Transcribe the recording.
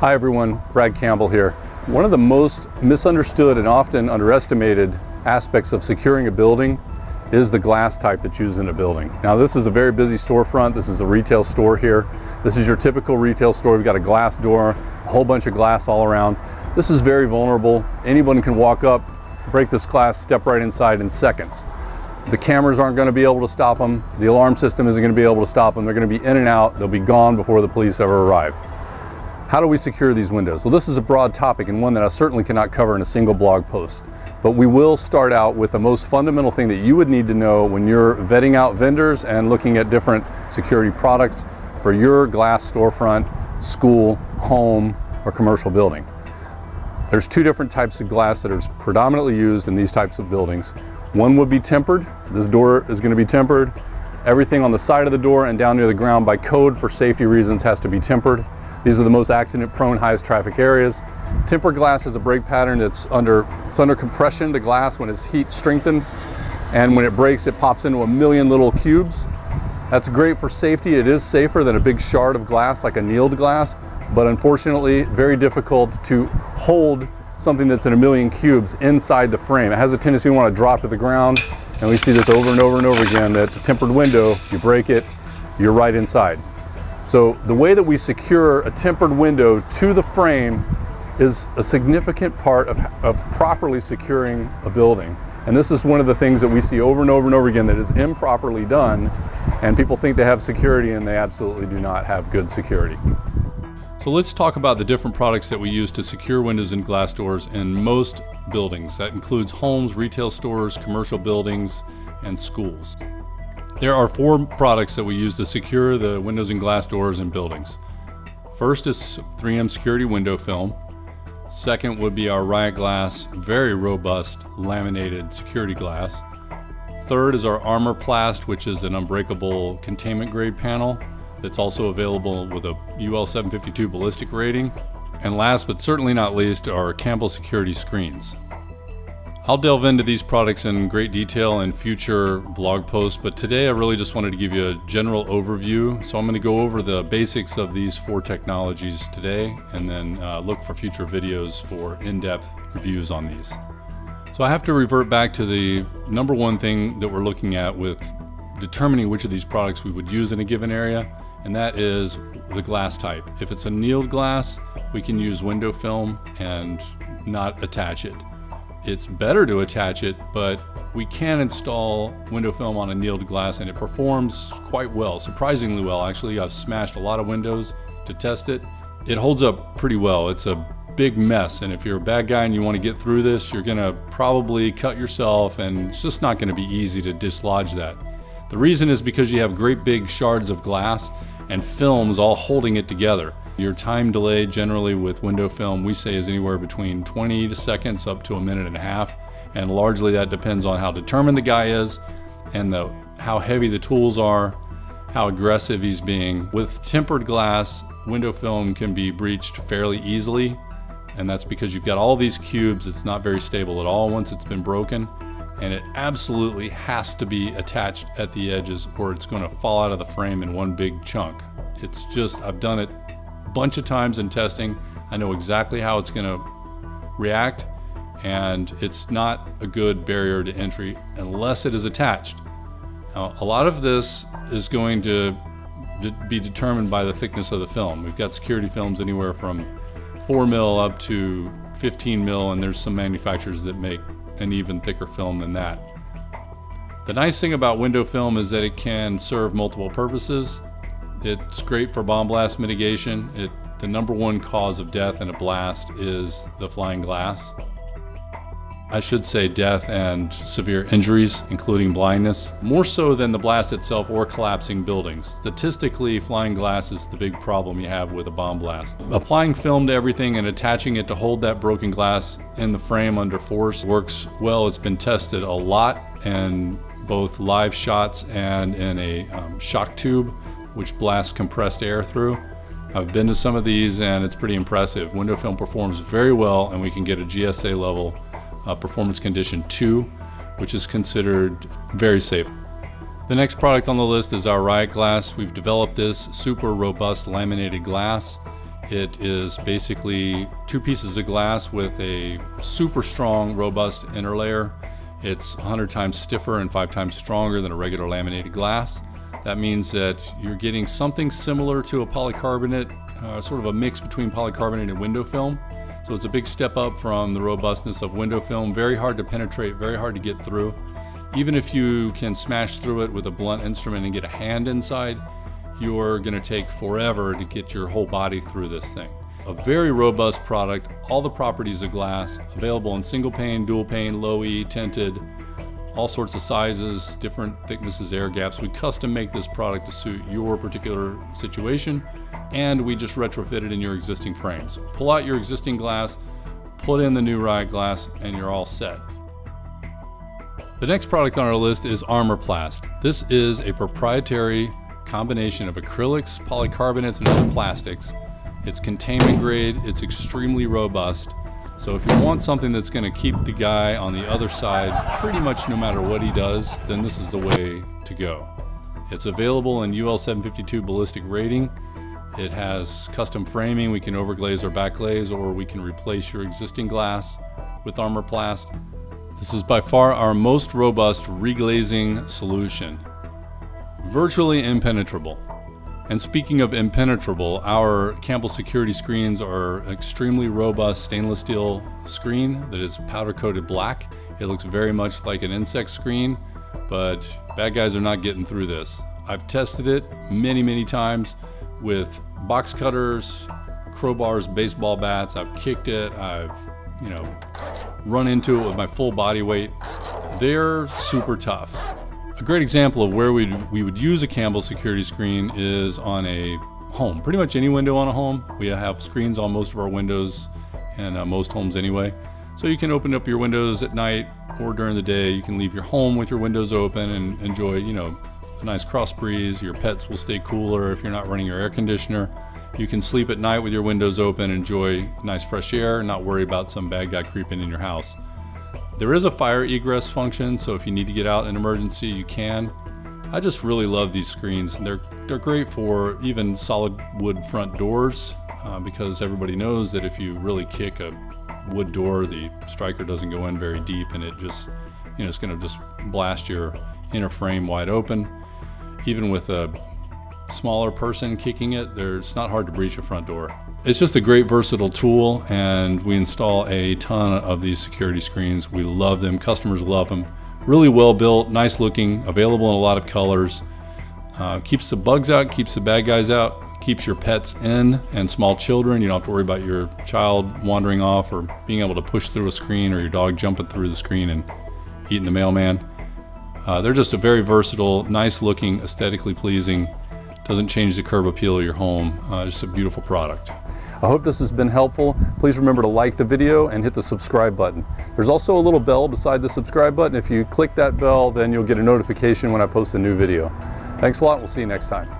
Hi everyone, Brad Campbell here. One of the most misunderstood and often underestimated aspects of securing a building is the glass type that's used in a building. Now this is a very busy storefront. This is a retail store here. This is your typical retail store. We've got a glass door, a whole bunch of glass all around. This is very vulnerable. Anyone can walk up, break this glass, step right inside in seconds. The cameras aren't going to be able to stop them. The alarm system isn't going to be able to stop them. They're going to be in and out. They'll be gone before the police ever arrive. How do we secure these windows? Well, this is a broad topic and one that I certainly cannot cover in a single blog post. But we will start out with the most fundamental thing that you would need to know when you're vetting out vendors and looking at different security products for your glass storefront, school, home, or commercial building. There's two different types of glass that are predominantly used in these types of buildings. One would be tempered. This door is going to be tempered. Everything on the side of the door and down near the ground by code for safety reasons has to be tempered. These are the most accident-prone, highest traffic areas. Tempered glass is a break pattern that's under compression, the glass, when it's heat strengthened. And when it breaks, it pops into a million little cubes. That's great for safety. It is safer than a big shard of glass, like annealed glass, but unfortunately, very difficult to hold something that's in a million cubes inside the frame. It has a tendency to want to drop to the ground, and we see this over and over and over again, that the tempered window, you break it, you're right inside. So the way that we secure a tempered window to the frame is a significant part of properly securing a building. And this is one of the things that we see over and over and over again that is improperly done, and people think they have security and they absolutely do not have good security. So let's talk about the different products that we use to secure windows and glass doors in most buildings. That includes homes, retail stores, commercial buildings, and schools. There are four products that we use to secure the windows and glass doors in buildings. First is 3M security window film. Second would be our Riot Glass, very robust laminated security glass. Third is our Armor Plast, which is an unbreakable containment grade panel that's also available with a UL 752 ballistic rating. And last but certainly not least are Campbell security screens. I'll delve into these products in great detail in future blog posts, but today I really just wanted to give you a general overview. So I'm going to go over the basics of these four technologies today and then look for future videos for in-depth reviews on these. So I have to revert back to the number one thing that we're looking at with determining which of these products we would use in a given area, and that is the glass type. If it's annealed glass, we can use window film and not attach it. It's better to attach it, but we can install window film on annealed glass and it performs quite well, surprisingly well. Actually, I've smashed a lot of windows to test it. It holds up pretty well. It's a big mess, and if you're a bad guy and you want to get through this, you're gonna probably cut yourself, and it's just not gonna be easy to dislodge that. The reason is because you have great big shards of glass and films all holding it together. Your time delay generally with window film, we say, is anywhere between 20 seconds up to a minute and a half. And largely that depends on how determined the guy is and how heavy the tools are, how aggressive he's being. With tempered glass, window film can be breached fairly easily. And that's because you've got all these cubes. It's not very stable at all once it's been broken. And it absolutely has to be attached at the edges or it's going to fall out of the frame in one big chunk. It's just, I've done it a bunch of times in testing. I know exactly how it's going to react, and it's not a good barrier to entry unless it is attached. Now, a lot of this is going to be determined by the thickness of the film. We've got security films anywhere from 4 mil up to 15 mil, and there's some manufacturers that make an even thicker film than that. The nice thing about window film is that it can serve multiple purposes. It's great for bomb blast mitigation. The number one cause of death in a blast is the flying glass. I should say death and severe injuries, including blindness, more so than the blast itself or collapsing buildings. Statistically, flying glass is the big problem you have with a bomb blast. Applying film to everything and attaching it to hold that broken glass in the frame under force works well. It's been tested a lot in both live shots and in a shock tube, which blasts compressed air through. I've been to some of these and it's pretty impressive. Window film performs very well, and we can get a GSA level performance condition 2, which is considered very safe. The next product on the list is our Riot Glass. We've developed this super robust laminated glass. It is basically 2 pieces of glass with a super strong, robust inner layer. It's 100 times stiffer and 5 times stronger than a regular laminated glass. That means that you're getting something similar to a polycarbonate, sort of a mix between polycarbonate and window film. So it's a big step up from the robustness of window film. Very hard to penetrate, very hard to get through. Even if you can smash through it with a blunt instrument and get a hand inside, you're going to take forever to get your whole body through this thing. A very robust product, all the properties of glass, available in single pane, dual pane, low E, tinted, all sorts of sizes, different thicknesses, air gaps. We custom make this product to suit your particular situation, and we just retrofit it in your existing frames. Pull out your existing glass, put in the new Riot glass, and you're all set. The next product on our list is Armorplast. This is a proprietary combination of acrylics, polycarbonates, and other plastics. It's containment grade, it's extremely robust. So if you want something that's going to keep the guy on the other side pretty much no matter what he does, then this is the way to go. It's available in UL 752 ballistic rating. It has custom framing. We can overglaze or backglaze, or we can replace your existing glass with Armorplast. This is by far our most robust reglazing solution. Virtually impenetrable. And speaking of impenetrable, our Campbell security screens are extremely robust stainless steel screen that is powder coated black. It looks very much like an insect screen, but bad guys are not getting through this. I've tested it many times with box cutters, crowbars, baseball bats. I've kicked it. I've, run into it with my full body weight. They're super tough. A great example of where we would use a Campbell security screen is on a home. Pretty much any window on a home. We have screens on most of our windows and most homes anyway. So you can open up your windows at night or during the day. You can leave your home with your windows open and enjoy, a nice cross breeze. Your pets will stay cooler if you're not running your air conditioner. You can sleep at night with your windows open, enjoy nice fresh air, and not worry about some bad guy creeping in your house. There is a fire egress function, so if you need to get out in an emergency, you can. I just really love these screens. They're great for even solid wood front doors because everybody knows that if you really kick a wood door, the striker doesn't go in very deep, and it just, it's going to just blast your inner frame wide open. Even with a smaller person kicking it, it's not hard to breach a front door. It's just a great versatile tool, and we install a ton of these security screens. We love them, customers love them. Really well built, nice looking, available in a lot of colors. Keeps the bugs out, keeps the bad guys out, keeps your pets in and small children. You don't have to worry about your child wandering off or being able to push through a screen, or your dog jumping through the screen and eating the mailman. They're just a very versatile, nice looking, aesthetically pleasing, doesn't change the curb appeal of your home. Just a beautiful product. I hope this has been helpful. Please remember to like the video and hit the subscribe button. There's also a little bell beside the subscribe button. If you click that bell, then you'll get a notification when I post a new video. Thanks a lot. We'll see you next time.